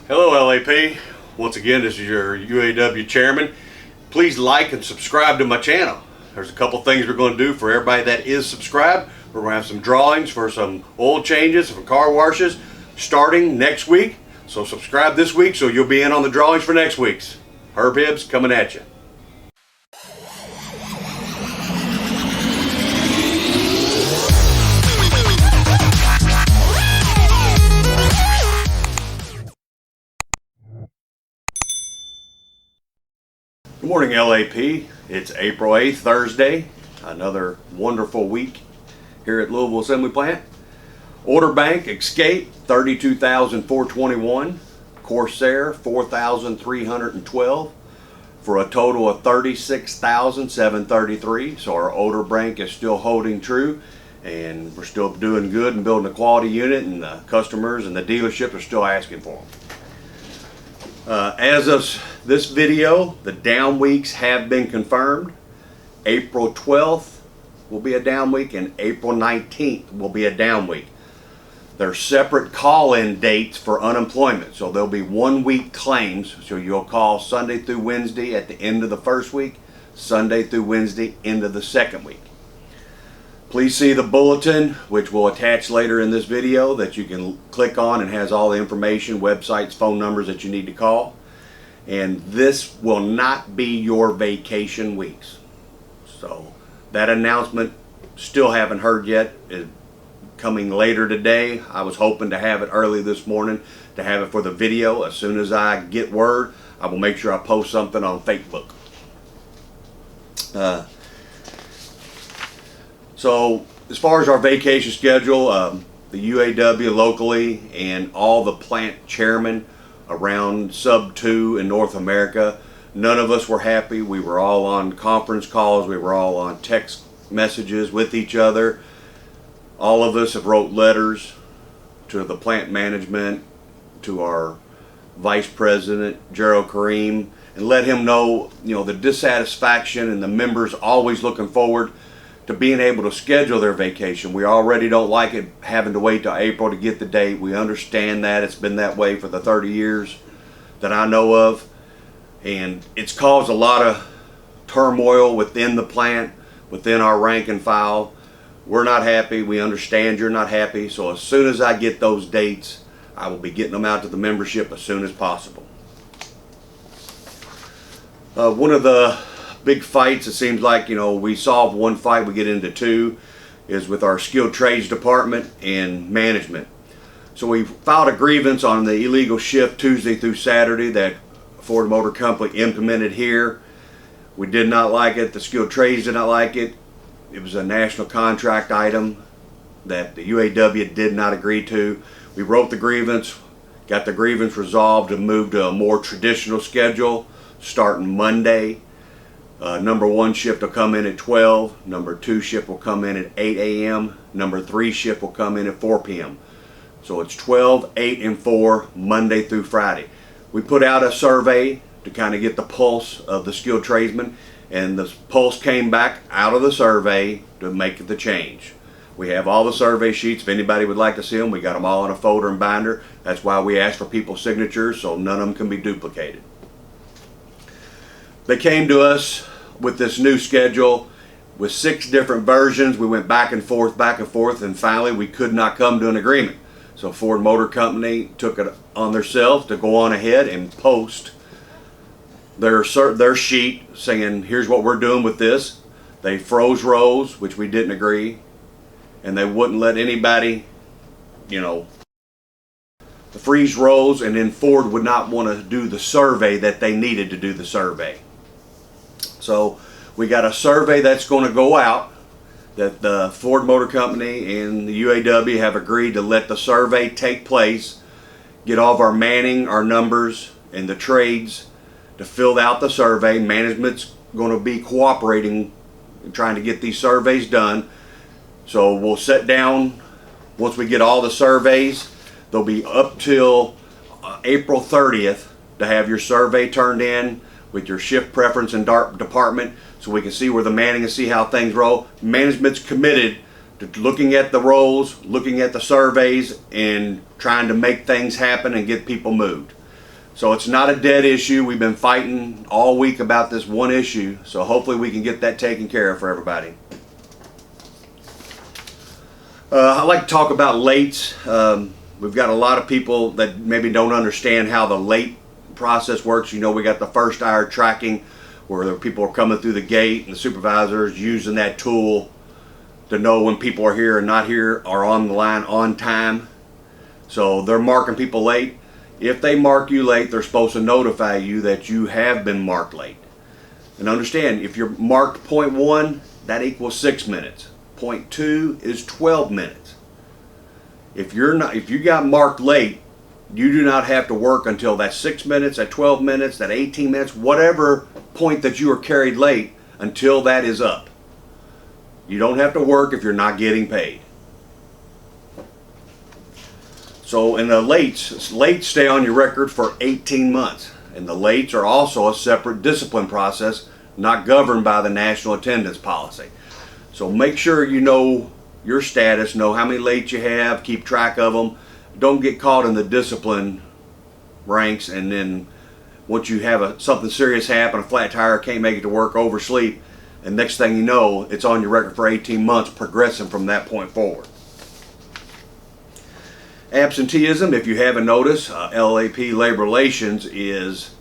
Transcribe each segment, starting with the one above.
Hello LAP, once again this is your UAW chairman. Please like and subscribe to my channel. There's a couple things we're going to do for everybody that is subscribed. We're going to have some drawings for some oil changes, for car washes starting next week. So subscribe this week so you'll be in on the drawings for next week's. Herb Hibbs coming at you. Good morning LAP, it's April 8th, Thursday, another wonderful week here at Louisville Assembly Plant. Order bank, Escape, 32,421, Corsair, 4,312, for a total of 36,733. So our order bank is still holding true, and we're still doing good and building a quality unit, and the customers and the dealership are still asking for them. As of this video, the down weeks have been confirmed. April 12th will be a down week, and April 19th will be a down week. They're separate call-in dates for unemployment, so there'll be 1 week claims. So you'll call Sunday through Wednesday at the end of the first week, Sunday through Wednesday end of the second week. Please see the bulletin, which we'll attach later in this video, that you can click on and has all the information, websites, phone numbers that you need to call. And this will not be your vacation weeks. So that announcement, still haven't heard yet. It's coming later today. I was hoping to have it early this morning to have it for the video. As soon as I get word, I will make sure I post something on Facebook. So as far as our vacation schedule, the UAW locally and all the plant chairmen around sub 2 in North America, none of us were happy. We were all on conference calls, we were all on text messages with each other. All of us have wrote letters to the plant management, to our vice president Gerald Kareem, and let him know, the dissatisfaction, and the members always looking forward to being able to schedule their vacation. We already don't like it having to wait till April to get the date. We understand that. It's been that way for the 30 years that I know of. And it's caused a lot of turmoil within the plant, within our rank and file. We're not happy. We understand you're not happy. So as soon as I get those dates, I will be getting them out to the membership as soon as possible. One of the big fights, it seems like, we solve one fight, we get into two, is with our skilled trades department and management. So we filed a grievance on the illegal shift Tuesday through Saturday that Ford Motor Company implemented here. We did not like it. The skilled trades did not like it. It was a national contract item that the UAW did not agree to. We wrote the grievance, got the grievance resolved, and moved to a more traditional schedule starting Monday. Number 1 shift will come in at 12, number 2 shift will come in at 8 a.m., number 3 shift will come in at 4 p.m. So it's 12, 8, and 4, Monday through Friday. We put out a survey to kind of get the pulse of the skilled tradesmen, and the pulse came back out of the survey to make the change. We have all the survey sheets. If anybody would like to see them, we got them all in a folder and binder. That's why we ask for people's signatures, so none of them can be duplicated. They came to us with this new schedule with 6 different versions. We went back and forth, and finally we could not come to an agreement. So Ford Motor Company took it on themselves to go on ahead and post their sheet saying, here's what we're doing with this. They froze rows, which we didn't agree, and they wouldn't let anybody, freeze rows, and then Ford would not want to do the survey that they needed to do the survey. So we got a survey that's going to go out that the Ford Motor Company and the UAW have agreed to let the survey take place, get all of our manning, our numbers, and the trades to fill out the survey. Management's going to be cooperating and trying to get these surveys done. So we'll sit down once we get all the surveys. They'll be up till April 30th to have your survey turned in with your shift preference and department, so we can see where the manning and see how things roll. Management's committed to looking at the roles, looking at the surveys, and trying to make things happen and get people moved. So it's not a dead issue. We've been fighting all week about this one issue, so hopefully we can get that taken care of for everybody. I'd like to talk about lates. We've got a lot of people that maybe don't understand how the late process works. You know, we got the first hour tracking where people are coming through the gate and the supervisors using that tool to know when people are here and not here, are on the line on time. So they're marking people late. If they mark you late, they're supposed to notify you that you have been marked late. And understand, if you're marked 0.1, that equals 6 minutes. 0.2 is 12 minutes. If you got marked late, you do not have to work until that 6 minutes, that 12 minutes, that 18 minutes, whatever point that you are carried late, until that is up. You don't have to work if you're not getting paid. So in the lates stay on your record for 18 months. And the lates are also a separate discipline process, not governed by the national attendance policy. So make sure you know your status, know how many late you have, keep track of them. Don't get caught in the discipline ranks, and then once you have something serious happen, a flat tire, can't make it to work, oversleep, and next thing you know, it's on your record for 18 months, progressing from that point forward. Absenteeism, if you haven't noticed, LAP Labor Relations is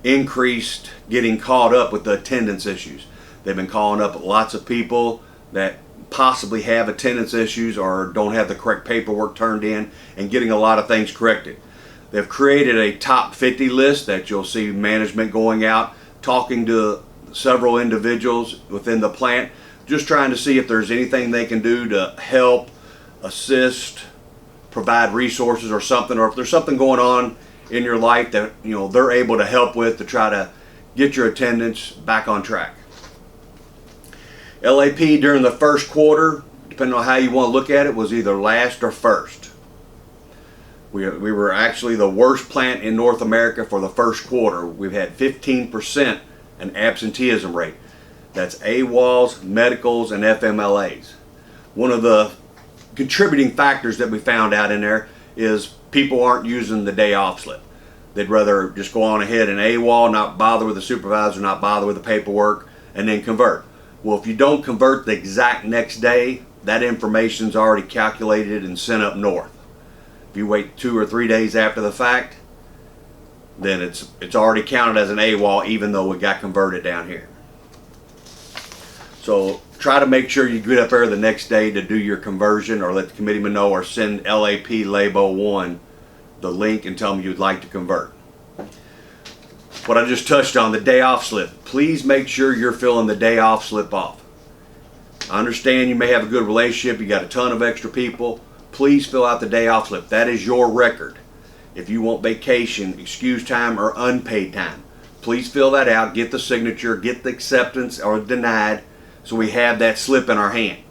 increased getting caught up with the attendance issues. They've been calling up lots of people that possibly have attendance issues or don't have the correct paperwork turned in, and getting a lot of things corrected. They've created a top 50 list that you'll see management going out, talking to several individuals within the plant, just trying to see if there's anything they can do to help, assist, provide resources or something, or if there's something going on in your life that they're able to help with to try to get your attendance back on track. LAP during the first quarter, depending on how you want to look at it, was either last or first. We were actually the worst plant in North America for the first quarter. We've had 15% an absenteeism rate. That's AWOLs, medicals, and FMLAs. One of the contributing factors that we found out in there is people aren't using the day off slip. They'd rather just go on ahead and AWOL, not bother with the supervisor, not bother with the paperwork, and then convert. Well, if you don't convert the exact next day, that information's already calculated and sent up north. If you wait 2 or 3 days after the fact, then it's already counted as an AWOL, even though it got converted down here. So try to make sure you get up there the next day to do your conversion, or let the committeeman know, or send LAP Labo 1 the link and tell them you'd like to convert. What I just touched on, the day off slip. Please make sure you're filling the day off slip off. I understand you may have a good relationship, you got a ton of extra people. Please fill out the day off slip. That is your record. If you want vacation, excuse time, or unpaid time, please fill that out, get the signature, get the acceptance or denied, so we have that slip in our hand.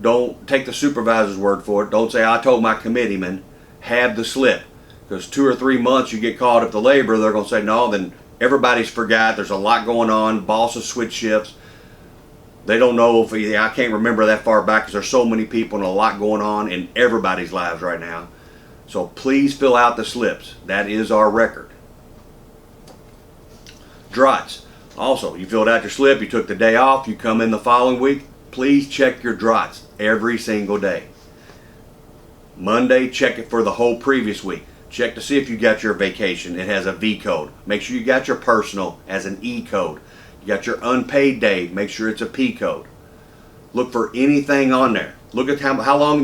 Don't take the supervisor's word for it. Don't say, I told my committeeman. Have the slip. Because 2 or 3 months you get caught up to labor, they're going to say, no, then everybody's forgot. There's a lot going on. Bosses switch shifts. They don't know if I can't remember that far back, because there's so many people and a lot going on in everybody's lives right now. So please fill out the slips. That is our record. Drots. Also, you filled out your slip, you took the day off, you come in the following week, please check your drots every single day. Monday, check it for the whole previous week. Check to see if you got your vacation. It has a V code. Make sure you got your personal as an E code. You got your unpaid day. Make sure it's a P code. Look for anything on there. Look at how long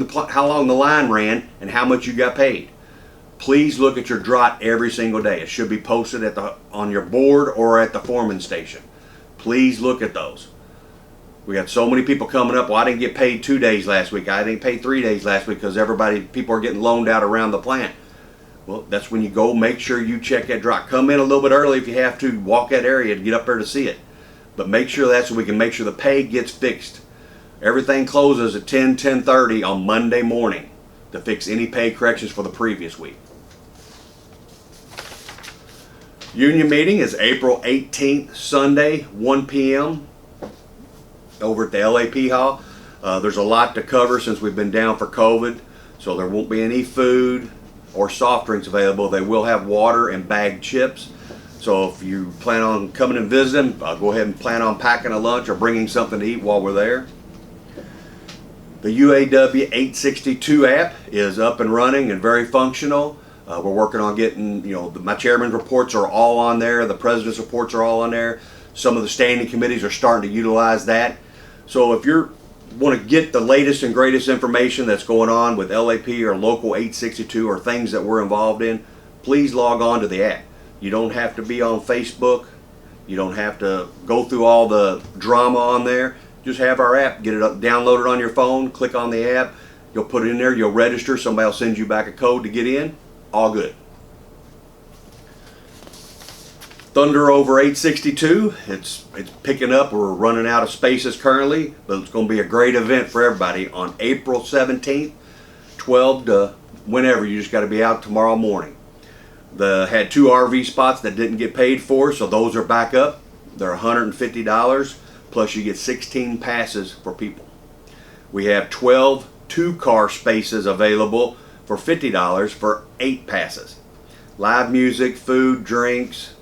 the line ran and how much you got paid. Please look at your drot every single day. It should be posted on your board or at the foreman station. Please look at those. We got so many people coming up. Well, I didn't get paid 2 days last week. I didn't pay 3 days last week because people are getting loaned out around the plant. Well, that's when you go make sure you check that drop. Come in a little bit early if you have to. Walk that area to get up there to see it. But make sure that's so we can make sure the pay gets fixed. Everything closes at 10:30 on Monday morning to fix any pay corrections for the previous week. Union meeting is April 18th, Sunday, 1 p.m. over at the LAP Hall. There's a lot to cover since we've been down for COVID, so there won't be any food. or soft drinks available. They will have water and bagged chips. So if you plan on coming and visiting, go ahead and plan on packing a lunch or bringing something to eat while we're there. The UAW 862 app is up and running and very functional. We're working on getting, my chairman's reports are all on there. The president's reports are all on there. Some of the standing committees are starting to utilize that. So if you want to get the latest and greatest information that's going on with LAP or Local 862 or things that we're involved in, please log on to the app. You don't have to be on Facebook. You don't have to go through all the drama on there. Just have our app, get it up, download it on your phone, click on the app, you'll put it in there, you'll register, somebody will send you back a code to get in, all good. Thunder over 862, it's picking up. We're running out of spaces currently, but it's going to be a great event for everybody on April 17th, 12 to whenever. You just got to be out tomorrow morning. Had 2 RV spots that didn't get paid for, so those are back up. They're $150, plus you get 16 passes for people. We have 12 2-car spaces available for $50 for 8 passes. Live music, food, drinks,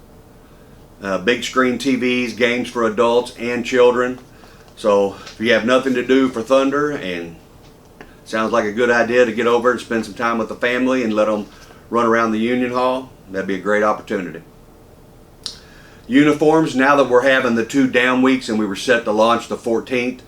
big screen TVs, games for adults and children. So if you have nothing to do for Thunder and sounds like a good idea to get over and spend some time with the family and let them run around the Union Hall, that'd be a great opportunity. Uniforms, now that we're having the 2 down weeks and we were set to launch the 14th,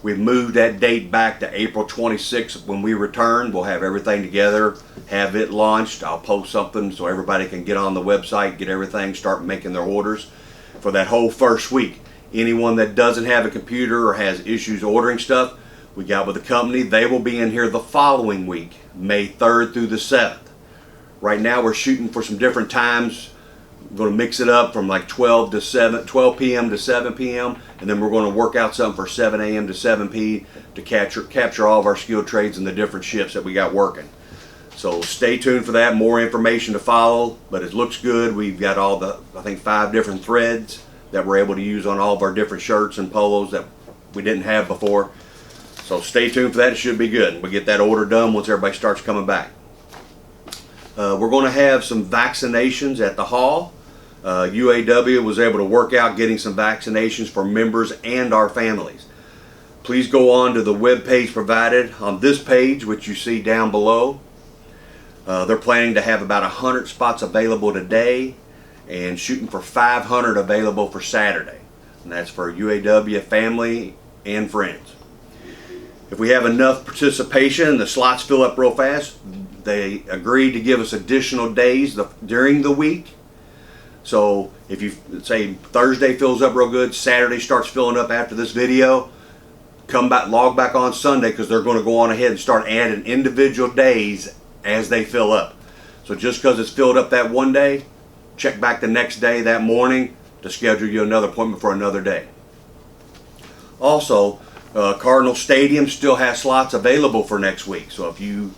we've moved that date back to April 26th when we return. We'll have everything together, have it launched. I'll post something so everybody can get on the website, get everything, start making their orders for that whole first week. Anyone that doesn't have a computer or has issues ordering stuff, we got with the company. They will be in here the following week, May 3rd through the 7th. Right now we're shooting for some different times. We're going to mix it up from like 12 p.m. to 7 p.m. and then we're going to work out something for 7 a.m. to 7 p.m. to capture all of our skilled trades and the different shifts that we got working. So stay tuned for that. More information to follow, but it looks good. We've got all the, I think, 5 different threads that we're able to use on all of our different shirts and polos that we didn't have before. So stay tuned for that. It should be good. We'll get that order done once everybody starts coming back. We're going to have some vaccinations at the hall. UAW was able to work out getting some vaccinations for members and our families. Please go on to the web page provided on this page, which you see down below. They're planning to have about 100 spots available today and shooting for 500 available for Saturday. And that's for UAW family and friends. If we have enough participation, the slots fill up real fast. They agreed to give us additional days during the week. So if you say Thursday fills up real good, Saturday starts filling up after this video, come back, log back on Sunday, because they're going to go on ahead and start adding individual days as they fill up. So just because it's filled up that one day, check back the next day, that morning, to schedule you another appointment for another day. Also, Cardinal Stadium still has slots available for next week. So if you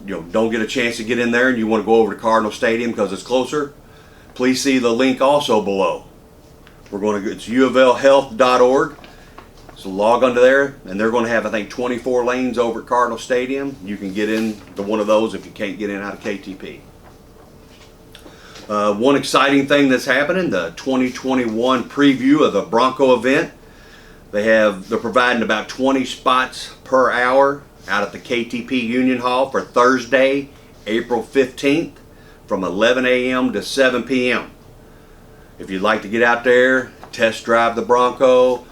don't get a chance to get in there and you want to go over to Cardinal Stadium because it's closer, please see the link also below. It's uoflhealth.org. So log onto there, and they're going to have, I think, 24 lanes over at Cardinal Stadium. You can get in to one of those if you can't get in out of KTP. One exciting thing that's happening, the 2021 preview of the Bronco Event. They're providing about 20 spots per hour out at the KTP Union Hall for Thursday, April 15th from 11 a.m. to 7 p.m. If you'd like to get out there, test drive the Bronco,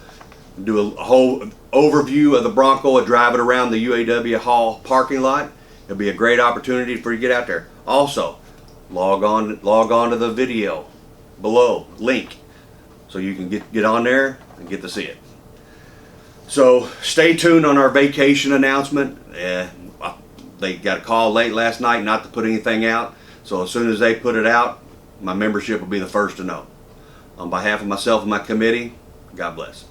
do a whole overview of the Bronco and drive it around the UAW Hall parking lot, it'll be a great opportunity for you to get out there. Also, log on to the video below, link, so you can get on there and get to see it. So stay tuned on our vacation announcement. They got a call late last night not to put anything out, so as soon as they put it out, my membership will be the first to know. On behalf of myself and my committee, God bless.